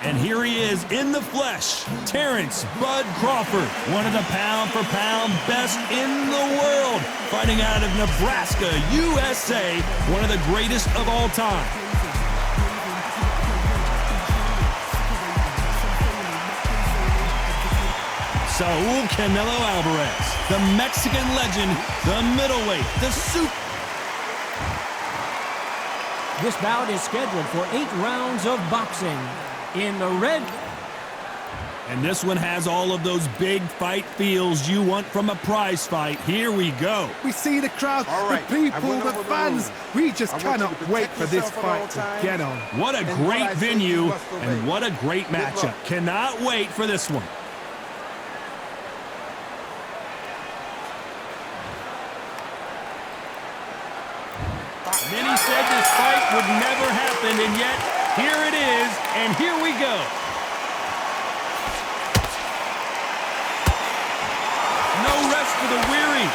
And here he is in the flesh, Terrence Bud Crawford, one of the pound-for-pound best in the world, fighting out of Nebraska, USA, one of the greatest of all time. Saul Canelo Alvarez, the Mexican legend, the middleweight, the super. This bout is scheduled for 8 rounds of boxing. In the red. And this one has all of those big fight feels you want from a prize fight. Here we go. We see the crowd, the people, the fans. We just cannot wait for this fight to get on. What a great venue and what a great matchup. Cannot wait for this one. Many said this fight would never happen, and yet here it is, and here we go. No rest for the weary.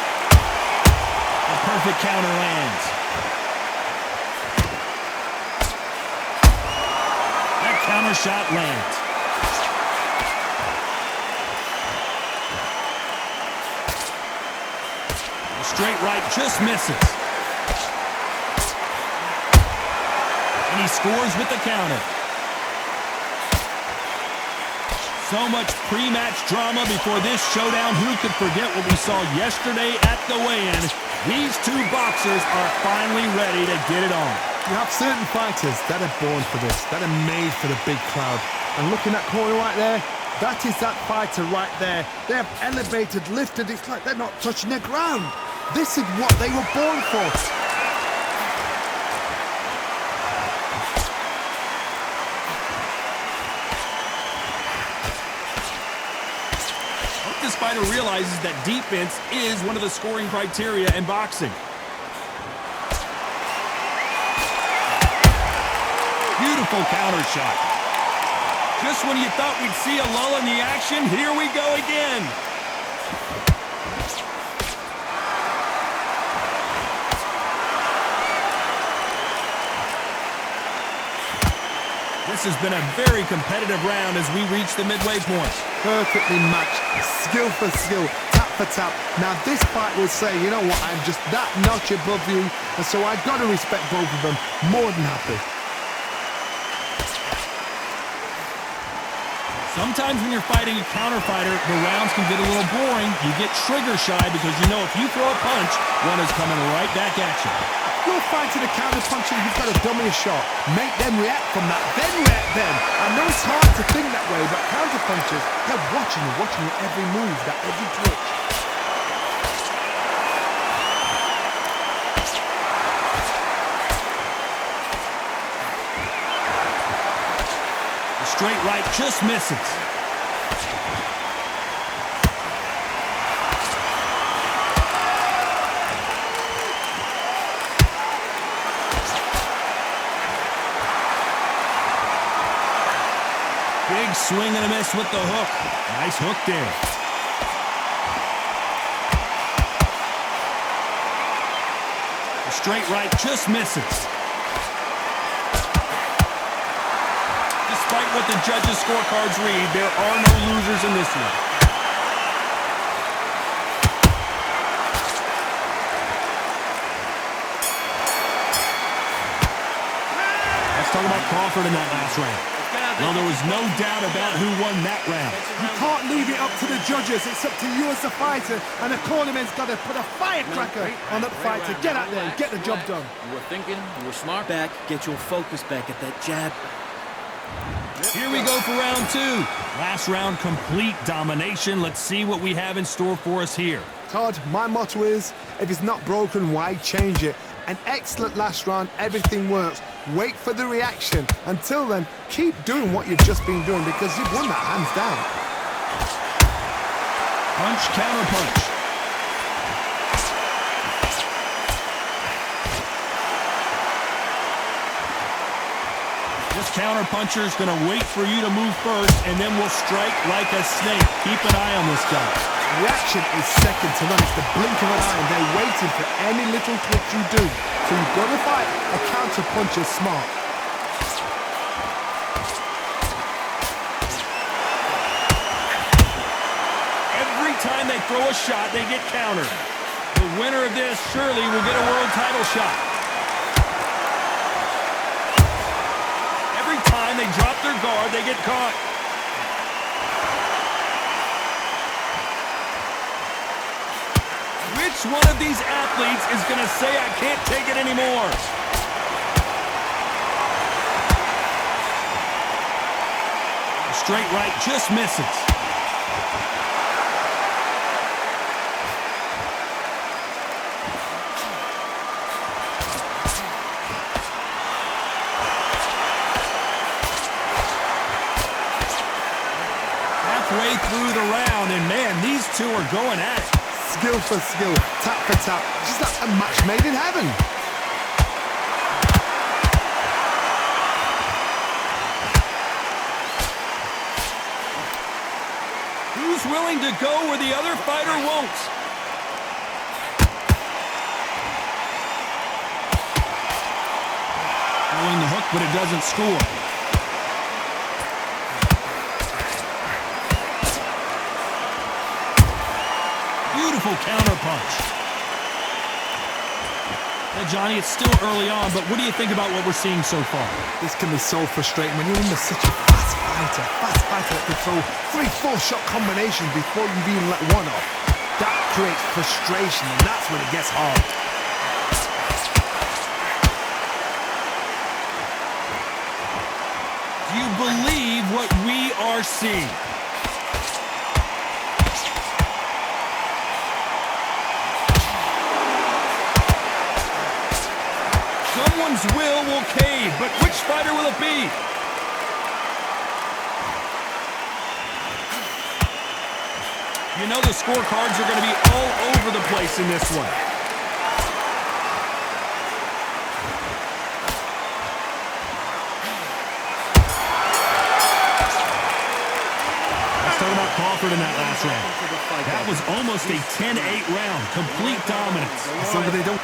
A perfect counter lands. That counter shot lands. The straight right just misses. And he scores with the counter. So much pre-match drama before this showdown. Who could forget what we saw yesterday at the weigh-in? These two boxers are finally ready to get it on. You have certain fighters that are born for this, that are made for the big crowd. And looking at corner right there, that is that fighter right there. They have elevated, lifted. It's like they're not touching the ground. This is what they were born for. This fighter realizes that defense is one of the scoring criteria in boxing. Beautiful counter shot. Just when you thought we'd see a lull in the action, here we go again. This has been a very competitive round as we reach the midway point. Perfectly matched, skill for skill, tap for tap. Now this fight will say, you know what, I'm just that notch above you, and so I've got to respect both of them. More than happy. Sometimes when you're fighting a counter fighter, the rounds can get a little boring. You get trigger shy because you know if you throw a punch, one is coming right back at you. You're fighting a counter puncher, you've got to dummy a shot. Make them react from that, then react then. I know it's hard to think that way, but counter punchers, they're watching your every move, that every twitch. The straight right just misses. Big swing and a miss with the hook. Nice hook there. The straight right just misses. Despite what the judges' scorecards read, there are no losers in this one. Let's talk about Crawford in that last round. Well, there was no doubt about who won that round. You can't leave it up to the judges. It's up to you as the fighter, and the cornerman's got to put a firecracker on that fighter. Get out there and get the job done. You were thinking, you were smart. Back, get your focus back at that jab. Here we go for round two. Last round, complete domination. Let's see what we have in store for us here. Todd, my motto is, if it's not broken, why change it? An excellent last round, everything works. Wait for the reaction. Until then, keep doing what you've just been doing because you've won that hands down. Punch, counter punch. This counter puncher is going to wait for you to move first, and then will strike like a snake. Keep an eye on this guy. Reaction is second to none. It's the blink of an eye, and they're waiting for any little twitch you do. So you've got to fight a counter puncher smart. time they throw a shot, they get countered. The winner of this surely will get a world title shot. Every time they drop their guard, they get caught. Which one of these athletes is going to say, I can't take it anymore? Straight right just misses. Halfway through the round, and man, these two are going at it. Skill for skill, tap for tap, just like a match made in heaven. Who's willing to go where the other fighter won't? Throwing the hook, but it doesn't score. Beautiful counter punch. Now, Johnny, it's still early on, but what do you think about what we're seeing so far? This can be so frustrating when you're in such a fast fighter that can throw 3-4 shot combinations before you've even let one off. That creates frustration, and that's when it gets hard. Do you believe what we are seeing? Someone's will cave, but which fighter will it be? You know the scorecards are going to be all over the place in this one. Let's talk about Crawford in that last round. That was almost a 10-8 round. Complete dominance. Somebody don't...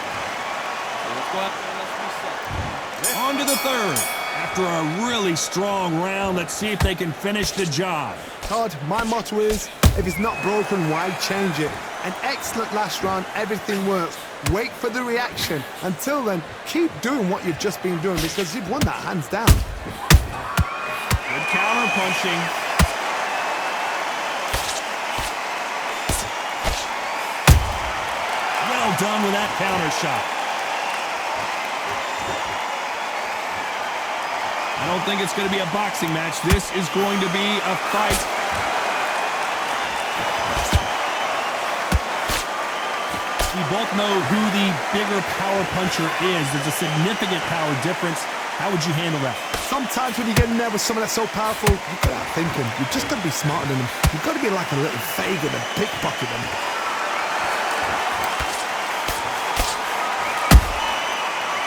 On to the third. After a really strong round, let's see if they can finish the job. Todd, my motto is, if it's not broken, why change it? An excellent last round, everything works. Wait for the reaction. Until then, keep doing what you've just been doing because you've won that hands down. Good counter punching. Well done with that counter shot. I don't think it's going to be a boxing match. This is going to be a fight. We both know who the bigger power puncher is. There's a significant power difference. How would you handle that? Sometimes when you get in there with someone that's so powerful, you've got to outthink him. You've just got to be smarter than him. You've got to be like a little Fagin and pickpocket him.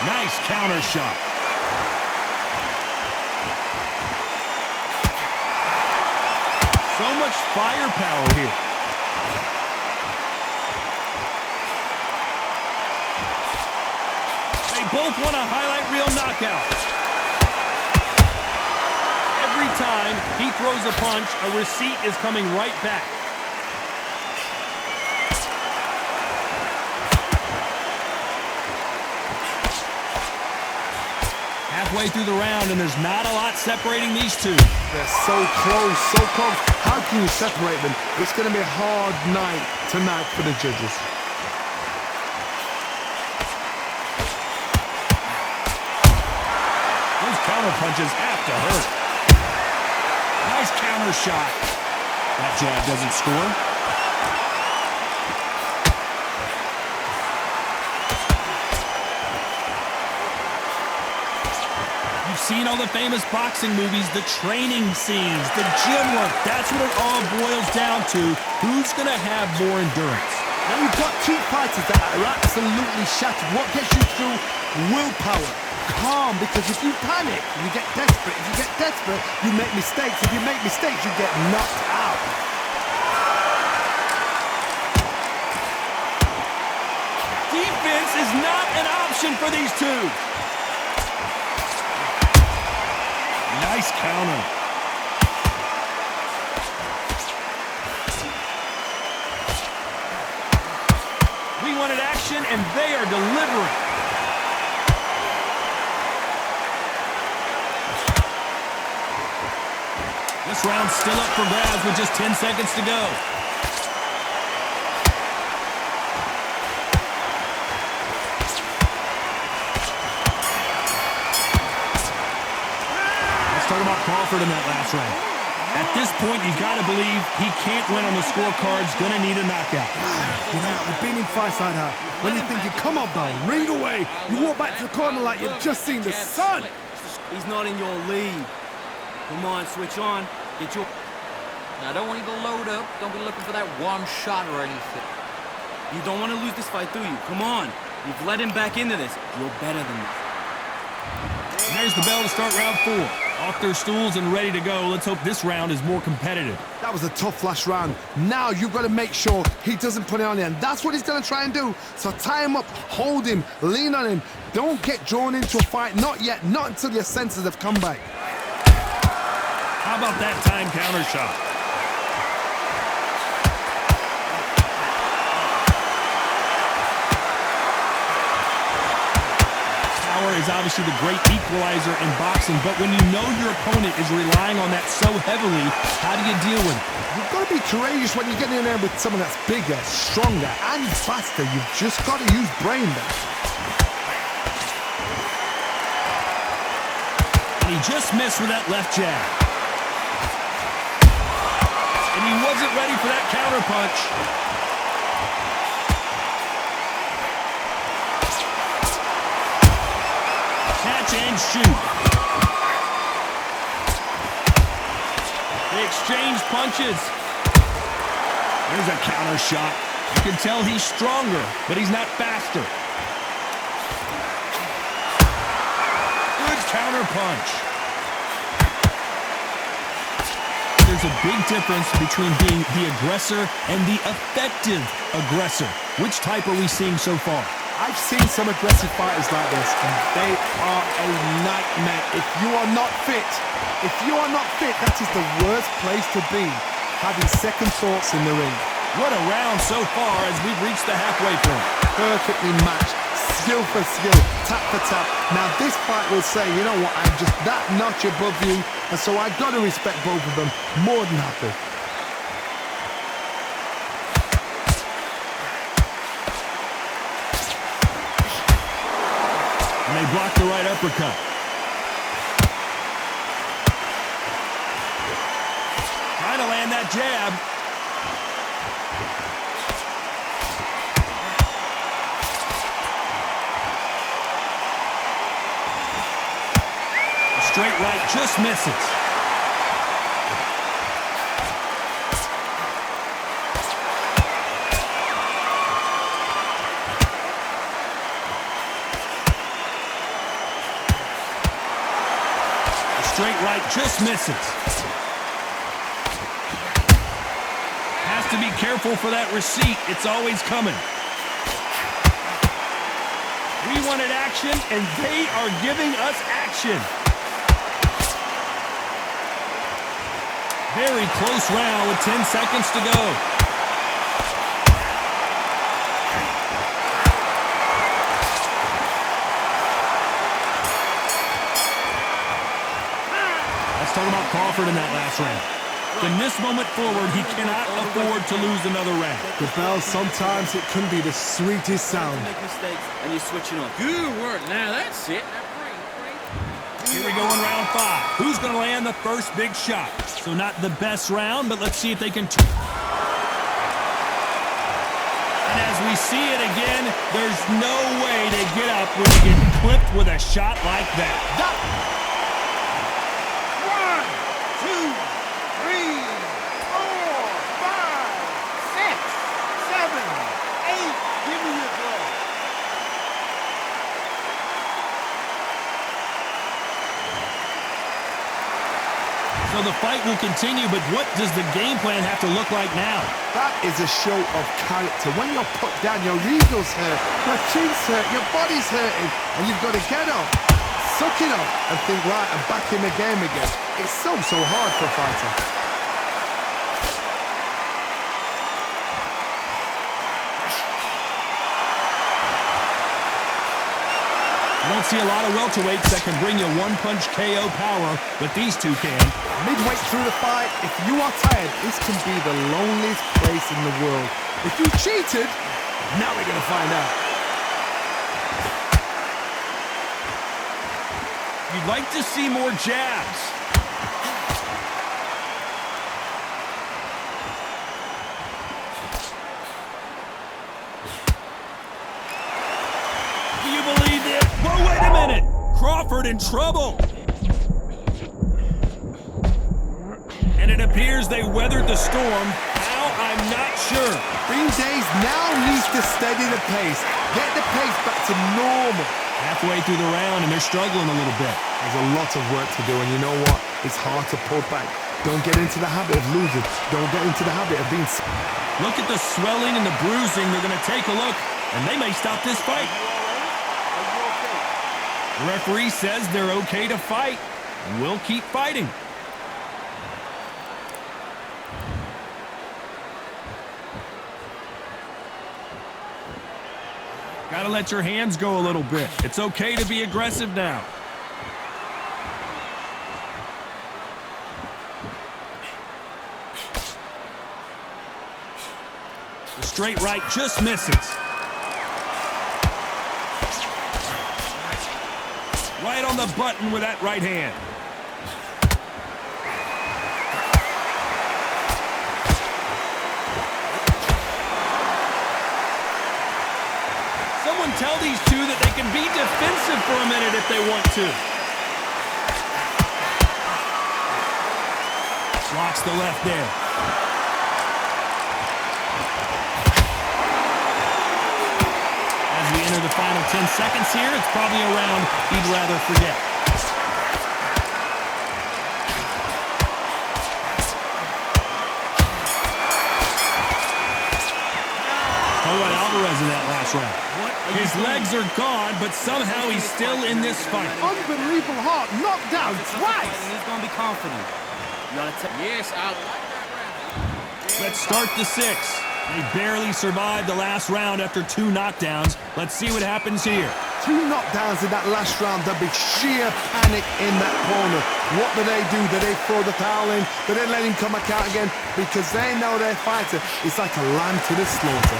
Nice counter shot. So much firepower here. They both want a highlight reel knockout. Every time he throws a punch, a receipt is coming right back. Halfway through the round, and there's not a lot separating these two. They're so close, so close. How can you separate them? It's going to be a hard night tonight for the judges. Those counter punches have to hurt. Nice counter shot. That jab doesn't score. Seen all the famous boxing movies, the training scenes, the gym work. That's what it all boils down to. Who's going to have more endurance? Now you've got two fighters that are absolutely shattered. What gets you through? Willpower. Calm, because if you panic, you get desperate. If you get desperate, you make mistakes. If you make mistakes, you get knocked out. Defense is not an option for these two. Nice counter. and they are delivering. This round's still up for grabs with just 10 seconds to go. Let's talk about Crawford in that last round. At this point, you got to believe he can't win on the scorecards, going to need a knockout. You know, I've been in fights like that. When you're thinking, come on, Bell, read away. You walk back to the corner like you've just seen the sun. He's not in your league. Come on, switch on. Get your... Now, I don't want you to load up. Don't be looking for that one shot or anything. You don't want to lose this fight, do you? Come on. You've led him back into this. You're better than this. And there's the bell to start round 4. Off their stools and ready to go. Let's hope this round is more competitive. That was a tough last round. Now you've got to make sure he doesn't put it on you, and that's what he's going to try and do. So tie him up, hold him, lean on him. Don't get drawn into a fight. Not yet. Not until your senses have come back. How about that time counter shot? Power is obviously the great equalizer in boxing, but when you know your opponent is relying on that so heavily, how do you deal with it? You've got to be courageous when you get in there with someone that's bigger, stronger, and faster. You've just got to use brain there. And he just missed with that left jab. And he wasn't ready for that counter punch. Catch and shoot. They exchange punches. There's a counter shot. You can tell he's stronger, but he's not faster. Good counter punch. There's a big difference between being the aggressor and the effective aggressor. Which type are we seeing so far? I've seen some aggressive fighters like this, and they are a nightmare. If you are not fit, that is the worst place to be, having second thoughts in the ring. What a round so far as we've reached the halfway point. Perfectly matched, skill for skill, tap for tap. Now this fight will say, you know what, I'm just that notch above you, and so I've got to respect both of them more than happy. And they block the right uppercut. Trying to land that jab. A straight right just misses. Straight right just misses. Has to be careful for that receipt. It's always coming. We wanted action, and they are giving us action. Very close round with 10 seconds to go. Talk about Crawford in that last round. From this moment forward, he cannot afford to lose another round. The bell, sometimes it can be the sweetest sound. Make mistakes, and you're switching off. Good work. Now that's it. Here we go in round 5. Who's going to land the first big shot? So not the best round, but let's see if they can... And as we see it again, there's no way to get up when you get clipped with a shot like that. 8, give me your blow. So the fight will continue, but what does the game plan have to look like now? That is a show of character. When you're put down, your eagles hurt, your chin's hurt, your body's hurting, and you've got to get up, suck it up, and think, right, I'm back in the game again. It's so hard for a fighter. I don't see a lot of welterweights that can bring you one-punch KO power, but these two can. Midway through the fight, if you are tired, this can be the loneliest place in the world. If you cheated, now we're going to find out. You'd like to see more jabs. Do you believe it? Whoa, wait a minute! Crawford in trouble! And it appears they weathered the storm. How? I'm not sure. Green Days now needs to steady the pace. Get the pace back to normal. Halfway through the round, and they're struggling a little bit. There's a lot of work to do, and you know what? It's hard to pull back. Don't get into the habit of losing. Don't get into the habit of being... Look at the swelling and the bruising. They're going to take a look, and they may stop this fight. The referee says they're okay to fight, and we'll keep fighting. Gotta let your hands go a little bit. It's okay to be aggressive now. The straight right just misses. Right on the button with that right hand. Someone tell these two that they can be defensive for a minute if they want to. Blocks the left there. As we enter the final 10 seconds here, it's probably a round he'd rather forget. Alvarez in that last round. His legs are gone, but somehow he's still in this fight. Unbelievable heart, knocked down twice. He's going to be confident. You gotta Yes, I like that round. Let's start the 6. They barely survived the last round after 2 knockdowns. Let's see what happens here. 2 knockdowns in that last round. There'll be sheer panic in that corner. What do? Do they throw the towel in? Do they let him come back out again? Because they know their fighter is like a lamb to the slaughter.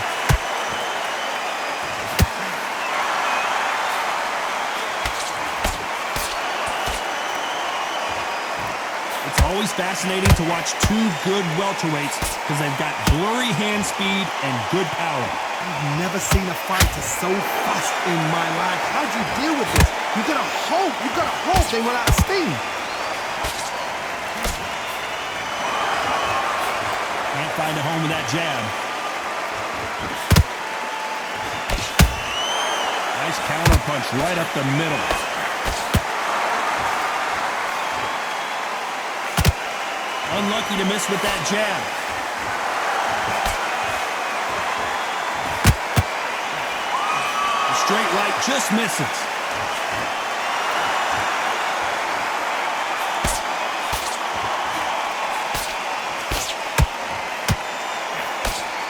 It's always fascinating to watch 2 good welterweights because they've got blurry hand speed and good power. I've never seen a fighter so fast in my life. How do you deal with this? You've got to hope they run out of steam. Can't find a home with that jab. Nice counter punch right up the middle. Unlucky to miss with that jab. The straight right just misses.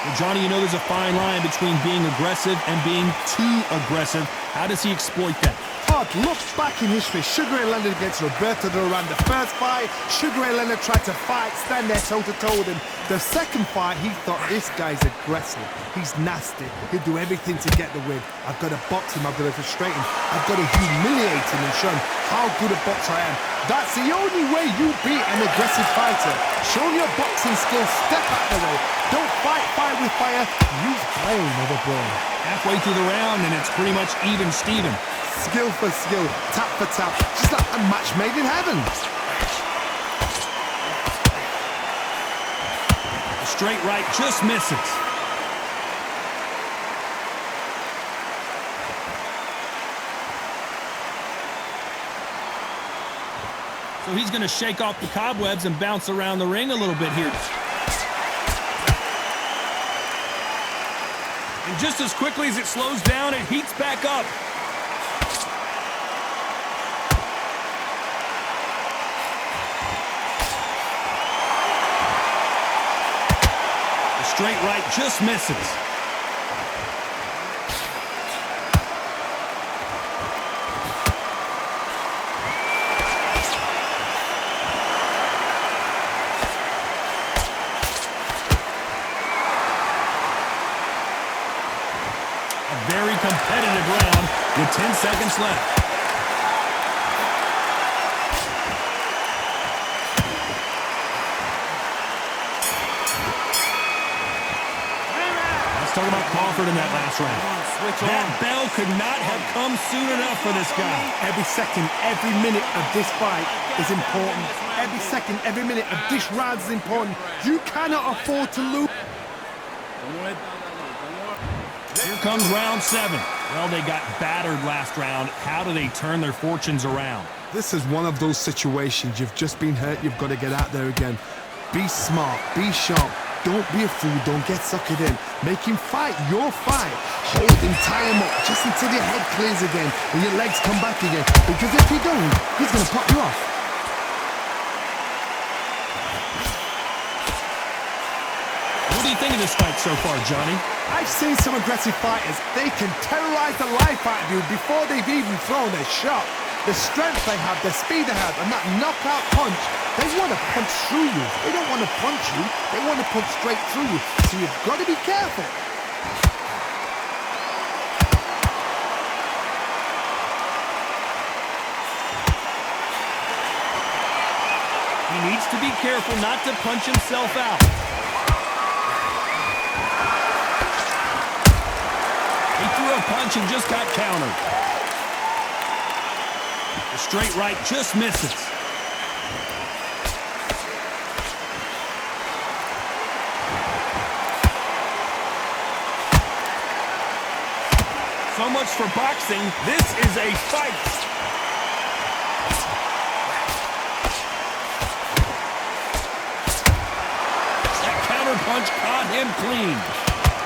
Well, Johnny, you know there's a fine line between being aggressive and being too aggressive. How does he exploit that? Hard, look back in history. Sugar Ray Leonard against Roberto Duran. The first fight, Sugar Ray Leonard tried to fight, stand there toe-to-toe with him. The second fight, he thought, this guy's aggressive. He's nasty. He'll do everything to get the win. I've got to box him. I've got to frustrate him. I've got to humiliate him and show him how good a boxer I am. That's the only way you beat an aggressive fighter. Show your boxing skills. Step out of the way. Don't fight fire with fire. Use brain over brain. Halfway through the round, and it's pretty much even Steven. Skill for skill, tap for tap, just like a match made in heaven. The straight right just misses. So he's going to shake off the cobwebs and bounce around the ring a little bit here. And just as quickly as it slows down, it heats back up. Straight right just misses. competitive round with 10 seconds left. Let's talk about Crawford in that last round. That bell could not have come soon enough for this guy. Every second, every minute of this fight is important. Every second, every minute of this round is important. You cannot afford to lose. Here comes round 7. Well, they got battered last round. How do they turn their fortunes around? This is one of those situations. You've just been hurt. You've got to get out there again. Be smart. Be sharp. Don't be a fool. Don't get suckered in. Make him fight your fight. Hold him, tie him up just until your head clears again and your legs come back again. Because if you don't, he's going to pop you off. What do you think of this fight so far, Johnny? I've seen some aggressive fighters. They can terrorize the life out of you before they've even thrown their shot. The strength they have, the speed they have, and that knockout punch, they want to punch through you. They don't want to punch you. They want to punch straight through you. So you've got to be careful. He needs to be careful not to punch himself out. He threw a punch and just got countered. The straight right just misses. So much for boxing. This is a fight. That counter punch caught him clean.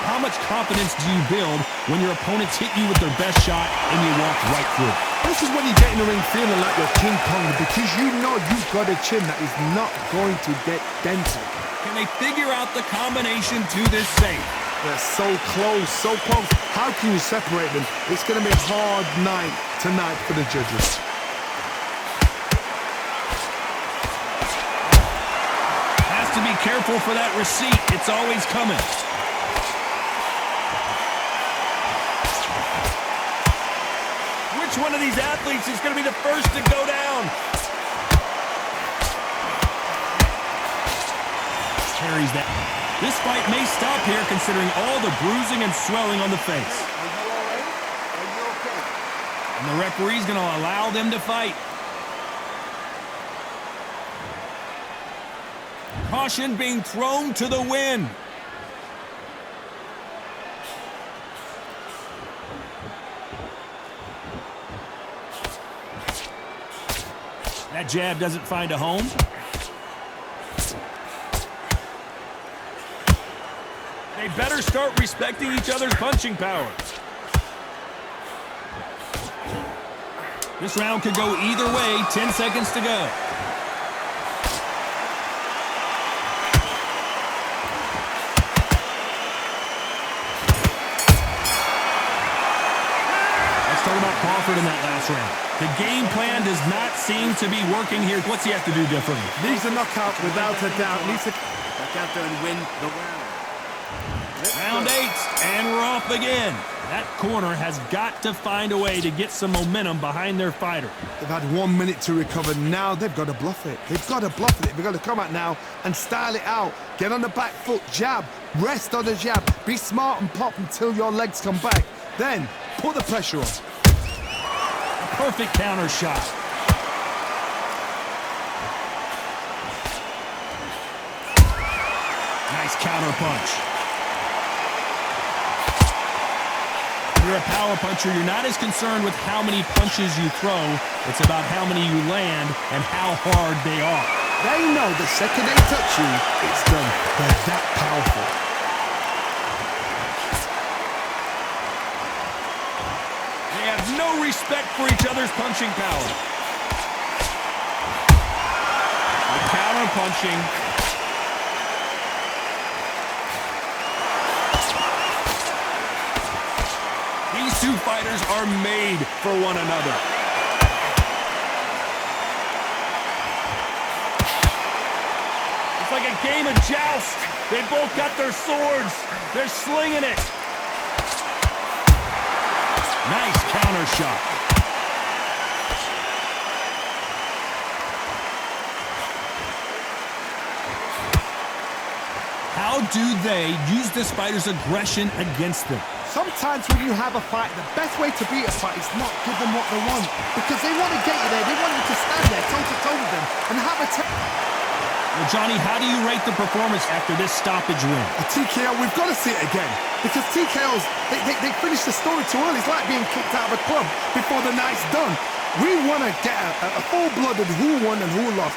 How much confidence do you build when your opponents hit you with their best shot and you walk right through? This is when you get in the ring feeling like you're King Kong because you know you've got a chin that is not going to get dented. Can they figure out the combination to this safe? They're so close, so close. How can you separate them? It's going to be a hard night tonight for the judges. Has to be careful for that receipt. It's always coming. Which one of these athletes is going to be the first to go down? Carries that. This fight may stop here considering all the bruising and swelling on the face. And the referee's going to allow them to fight. Caution being thrown to the wind. That jab doesn't find a home. They better start respecting each other's punching power. This round could go either way. 10 seconds to go. Let's talk about Crawford in that last round. The game plan does not seem to be working here. What's he have to do differently? Needs a knockout without a doubt. Needs to Back out there and win the round. Round 8, and we're off again. That corner has got to find a way to get some momentum behind their fighter. They've had 1 minute to recover. Now they've got to bluff it. They've got to bluff it. They've got to come out now and style it out. Get on the back foot, jab, rest on the jab. Be smart and pop until your legs come back. Then put the pressure on. A perfect counter shot. Nice counter punch. You're a power puncher. You're not as concerned with how many punches you throw. It's about how many you land and how hard they are. They know the second they touch you, it's done. They're that powerful. They have no respect for each other's punching power. Counter punching. These two fighters are made for one another. It's like a game of joust. They both got their swords. They're slinging it. Nice counter shot. How do they use this fighter's aggression against them? Sometimes when you have a fight, the best way to beat a fight is not give them what they want. Because they want to get you there. They want you to stand there toe-to-toe with them and have a Well, Johnny, how do you rate the performance after this stoppage win? A TKO, we've got to see it again. Because TKOs, they finish the story too early. It's like being kicked out of a club before the night's done. We want to get a full-blooded who won and who lost.